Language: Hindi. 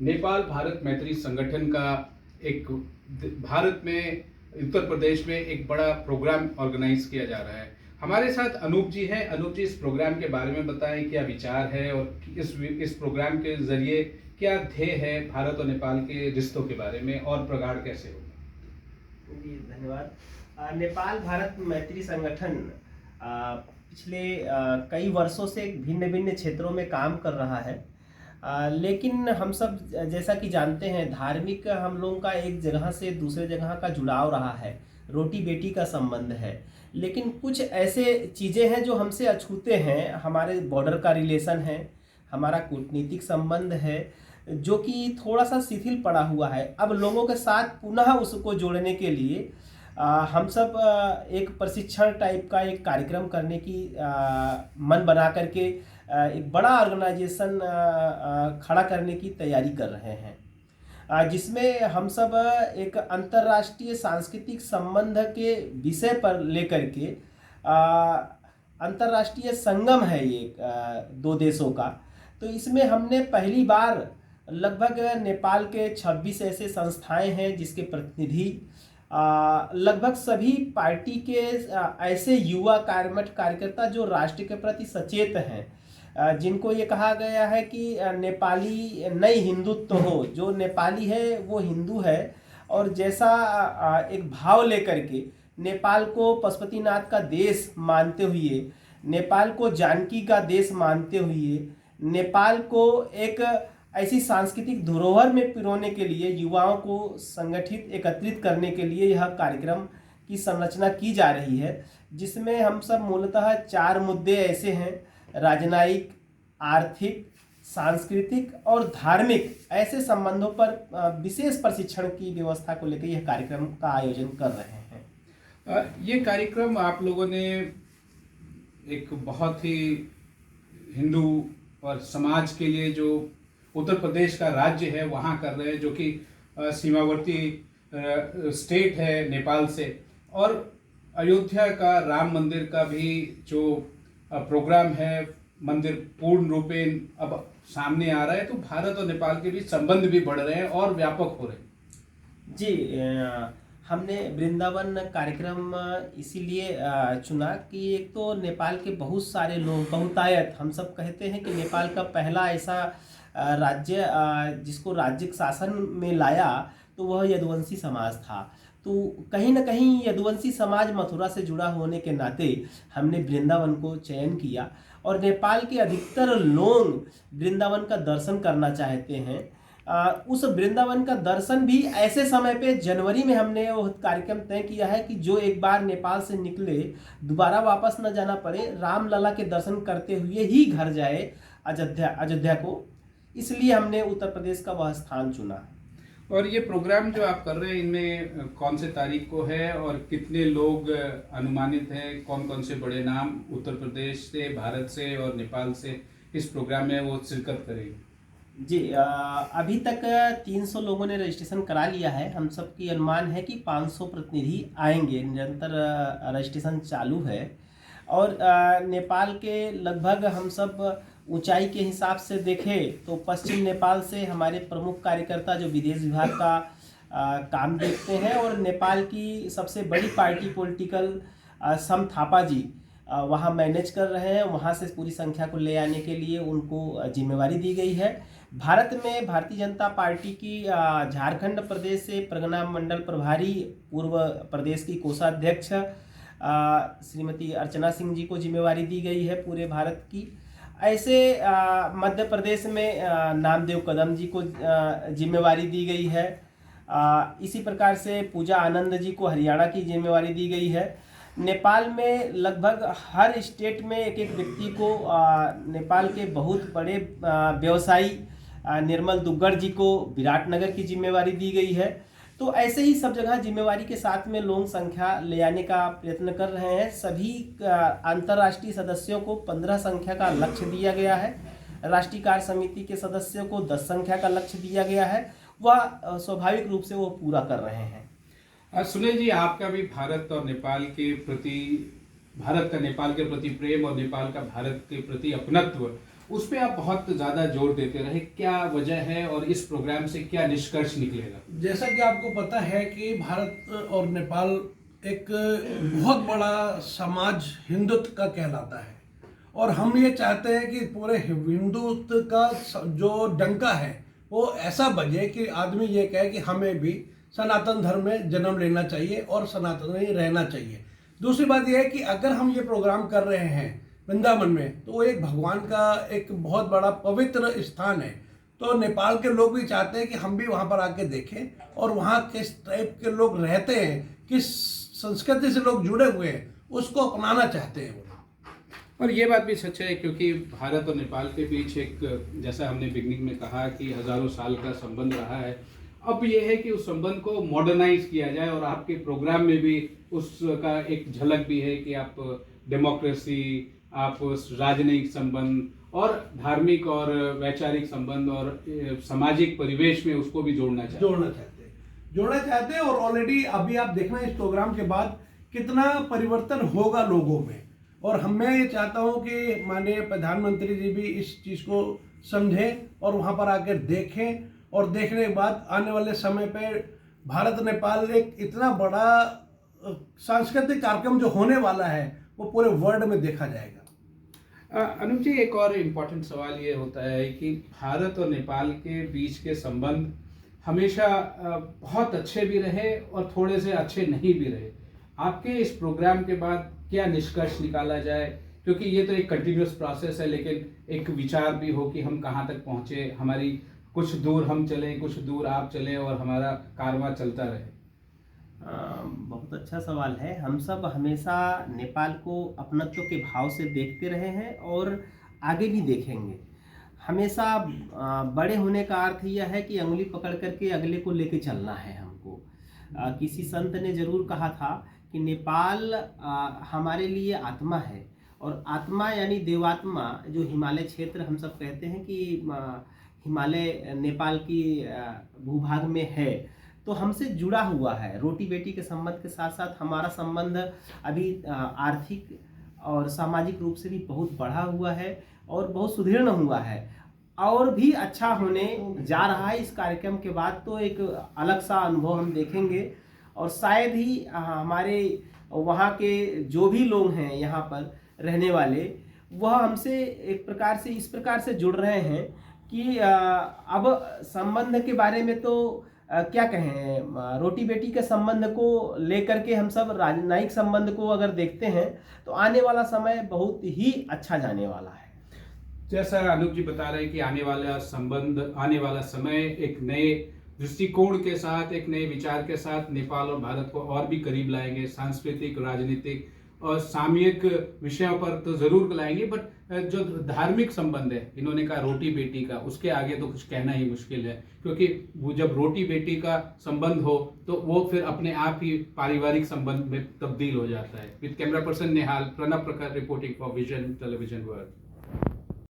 नेपाल भारत मैत्री संगठन का एक भारत में उत्तर प्रदेश में एक बड़ा प्रोग्राम ऑर्गेनाइज किया जा रहा है। हमारे साथ अनूप जी हैं। अनूप जी, इस प्रोग्राम के बारे में बताएं, क्या विचार है और इस प्रोग्राम के जरिए क्या ध्येय है भारत और नेपाल के रिश्तों के बारे में और प्रगाढ़ कैसे होगा। जी धन्यवाद। नेपाल भारत मैत्री संगठन पिछले कई वर्षों से भिन्न भिन्न क्षेत्रों में काम कर रहा है। लेकिन हम सब जैसा कि जानते हैं, धार्मिक हम लोगों का एक जगह से दूसरे जगह का जुड़ाव रहा है, रोटी बेटी का संबंध है। लेकिन कुछ ऐसे चीज़ें हैं जो हमसे अछूते हैं। हमारे बॉर्डर का रिलेशन है, हमारा कूटनीतिक संबंध है, जो कि थोड़ा सा शिथिल पड़ा हुआ है। अब लोगों के साथ पुनः उसको जोड़ने के लिए हम सब एक प्रशिक्षण टाइप का एक कार्यक्रम करने की मन बना करके एक बड़ा ऑर्गेनाइजेशन खड़ा करने की तैयारी कर रहे हैं, जिसमें हम सब एक अंतर्राष्ट्रीय सांस्कृतिक संबंध के विषय पर लेकर के अंतर्राष्ट्रीय संगम है ये दो देशों का। तो इसमें हमने पहली बार लगभग नेपाल के 26 ऐसे संस्थाएं हैं जिसके प्रतिनिधि लगभग सभी पार्टी के ऐसे युवा कार्यमठ कार्यकर्ता जो राष्ट्र के प्रति सचेत हैं, जिनको ये कहा गया है कि नेपाली नई हिंदुत्व हो, जो नेपाली है वो हिंदू है। और जैसा एक भाव लेकर के नेपाल को पशुपतिनाथ का देश मानते हुए, नेपाल को जानकी का देश मानते हुए, नेपाल को एक ऐसी सांस्कृतिक धरोहर में पिरोने के लिए युवाओं को संगठित एकत्रित करने के लिए यह कार्यक्रम की संरचना की जा रही है, जिसमें हम सब मूलतः 4 मुद्दे ऐसे हैं: राजनयिक, आर्थिक, सांस्कृतिक और धार्मिक ऐसे संबंधों पर विशेष प्रशिक्षण की व्यवस्था को लेकर यह कार्यक्रम का आयोजन कर रहे हैं। ये कार्यक्रम आप लोगों ने एक बहुत ही हिंदू और समाज के लिए जो उत्तर प्रदेश का राज्य है वहाँ कर रहे हैं, जो कि सीमावर्ती स्टेट है नेपाल से। और अयोध्या का राम मंदिर का भी जो प्रोग्राम है, मंदिर पूर्ण रूपेण अब सामने आ रहा है, तो भारत और नेपाल के बीच संबंध भी बढ़ रहे हैं और व्यापक हो रहे हैं। जी, हमने वृंदावन कार्यक्रम इसीलिए चुना कि एक तो नेपाल के बहुत सारे लोग, बहुतायत हम सब कहते हैं कि नेपाल का पहला ऐसा राज्य जिसको राज्यिक शासन में लाया तो वह यदुवंशी समाज था। तो कहीं ना कहीं यदुवंशी समाज मथुरा से जुड़ा होने के नाते हमने वृंदावन को चयन किया, और नेपाल के अधिकतर लोग वृंदावन का दर्शन करना चाहते हैं। उस वृंदावन का दर्शन भी ऐसे समय पे जनवरी में हमने वो कार्यक्रम तय किया है कि जो एक बार नेपाल से निकले दोबारा वापस न जाना पड़े, रामलला के दर्शन करते हुए ही घर जाए अयोध्या को। इसलिए हमने उत्तर प्रदेश का वह स्थान चुना। और ये प्रोग्राम जो आप कर रहे हैं, इनमें कौन से तारीख को है और कितने लोग अनुमानित हैं? कौन कौन से बड़े नाम उत्तर प्रदेश से, भारत से और नेपाल से इस प्रोग्राम में वो शिरकत करेंगे? जी, अभी तक 300 लोगों ने रजिस्ट्रेशन करा लिया है। हम सब की अनुमान है कि 500 प्रतिनिधि आएंगे। निरंतर रजिस्ट्रेशन चालू है। और नेपाल के लगभग हम सब ऊंचाई के हिसाब से देखें तो पश्चिम नेपाल से हमारे प्रमुख कार्यकर्ता जो विदेश विभाग का काम देखते हैं, और नेपाल की सबसे बड़ी पार्टी पॉलिटिकल सम थापा जी वहाँ मैनेज कर रहे हैं। वहाँ से पूरी संख्या को ले आने के लिए उनको जिम्मेवारी दी गई है। भारत में भारतीय जनता पार्टी की झारखंड प्रदेश से परगना मंडल प्रभारी, पूर्व प्रदेश की कोषाध्यक्ष श्रीमती अर्चना सिंह जी को जिम्मेवारी दी गई है पूरे भारत की। ऐसे मध्य प्रदेश में नामदेव कदम जी को जिम्मेवारी दी गई है। इसी प्रकार से पूजा आनंद जी को हरियाणा की जिम्मेवारी दी गई है। नेपाल में लगभग हर स्टेट में एक एक व्यक्ति को नेपाल के बहुत बड़े व्यवसायी निर्मल दुग्गड़ जी को विराटनगर की जिम्मेवारी दी गई है। तो ऐसे ही सब जगह जिम्मेवारी के साथ में लोग संख्या ले आने का प्रयत्न कर रहे हैं। सभी अंतर्राष्ट्रीय सदस्यों को 15 संख्या का लक्ष्य दिया गया है। राष्ट्रीय कार्य समिति के सदस्यों को 10 संख्या का लक्ष्य दिया गया है। वह स्वाभाविक रूप से वो पूरा कर रहे हैं। सुनील जी, आपका भी भारत और नेपाल के प्रति, भारत का नेपाल के प्रति प्रेम और नेपाल का भारत के प्रति अपनत्व उस पे आप बहुत ज़्यादा जोर देते रहे, क्या वजह है और इस प्रोग्राम से क्या निष्कर्ष निकलेगा? जैसा कि आपको पता है कि भारत और नेपाल एक बहुत बड़ा समाज हिंदुत्व का कहलाता है, और हम ये चाहते हैं कि पूरे हिंदुत्व का जो डंका है वो ऐसा बजे कि आदमी ये कहे कि हमें भी सनातन धर्म में जन्म लेना चाहिए और सनातन में ही रहना चाहिए। दूसरी बात यह है कि अगर हम ये प्रोग्राम कर रहे हैं वृंदावन में, तो वो एक भगवान का एक बहुत बड़ा पवित्र स्थान है। तो नेपाल के लोग भी चाहते हैं कि हम भी वहाँ पर आके देखें और वहाँ किस टाइप के लोग रहते हैं, किस संस्कृति से लोग जुड़े हुए हैं, उसको अपनाना चाहते हैं वो। और ये बात भी सच है, क्योंकि भारत और नेपाल के बीच एक, जैसा हमने बिगनिंग में कहा कि हजारों साल का संबंध रहा है। अब ये है कि उस संबंध को मॉडर्नाइज किया जाए, और आपके प्रोग्राम में भी उसका एक झलक भी है कि आप डेमोक्रेसी, आप राजनयिक संबंध और धार्मिक और वैचारिक संबंध और सामाजिक परिवेश में उसको भी जोड़ना चाहते हैं। और ऑलरेडी अभी आप देखना इस प्रोग्राम के बाद कितना परिवर्तन होगा लोगों में। और मैं ये चाहता हूँ कि माननीय प्रधानमंत्री जी भी इस चीज़ को समझें और वहाँ पर आकर देखें, और देखने के बाद आने वाले समय पे भारत नेपाल एक इतना बड़ा सांस्कृतिक कार्यक्रम जो होने वाला है वो पूरे वर्ल्ड में देखा जाएगा। अनूप जी, एक और इम्पोर्टेंट सवाल ये होता है कि भारत और नेपाल के बीच के संबंध हमेशा बहुत अच्छे भी रहे और थोड़े से अच्छे नहीं भी रहे। आपके इस प्रोग्राम के बाद क्या निष्कर्ष निकाला जाए, क्योंकि ये तो एक कंटिन्यूस प्रोसेस है, लेकिन एक विचार भी हो कि हम कहाँ तक पहुँचे, हमारी कुछ दूर हम चलें, कुछ दूर आप चलें और हमारा कारवां चलता रहे। बहुत अच्छा सवाल है। हम सब हमेशा नेपाल को अपनत्व के भाव से देखते रहे हैं और आगे भी देखेंगे। हमेशा बड़े होने का अर्थ यह है कि अंगुली पकड़ करके अगले को लेके चलना है हमको। किसी संत ने जरूर कहा था कि नेपाल हमारे लिए आत्मा है, और आत्मा यानी देवात्मा, जो हिमालय क्षेत्र हम सब कहते हैं कि हिमालय नेपाल की भूभाग में है, तो हमसे जुड़ा हुआ है। रोटी बेटी के संबंध के साथ साथ हमारा संबंध अभी आर्थिक और सामाजिक रूप से भी बहुत बढ़ा हुआ है और बहुत सुदृढ़ हुआ है, और भी अच्छा होने जा रहा है। इस कार्यक्रम के बाद तो एक अलग सा अनुभव हम देखेंगे, और शायद ही हमारे वहाँ के जो भी लोग हैं यहाँ पर रहने वाले, वह हमसे एक प्रकार से इस प्रकार से जुड़ रहे हैं कि अब संबंध के बारे में तो क्या कहें, रोटी बेटी के संबंध को लेकर के हम सब राजनयिक संबंध को अगर देखते हैं तो आने वाला समय बहुत ही अच्छा जाने वाला है। जैसा अनूप जी बता रहे हैं कि आने वाला समय एक नए दृष्टिकोण के साथ, एक नए विचार के साथ नेपाल और भारत को और भी करीब लाएंगे। सांस्कृतिक, राजनीतिक और सामयिक विषयों पर तो जरूर लाएंगे, बट जो धार्मिक संबंध है, इन्होंने कहा रोटी बेटी का, उसके आगे तो कुछ कहना ही मुश्किल है, क्योंकि वो जब रोटी बेटी का संबंध हो तो वो फिर अपने आप ही पारिवारिक संबंध में तब्दील हो जाता है। With camera person Nehal, Pranab Prakar reporting for vision television world.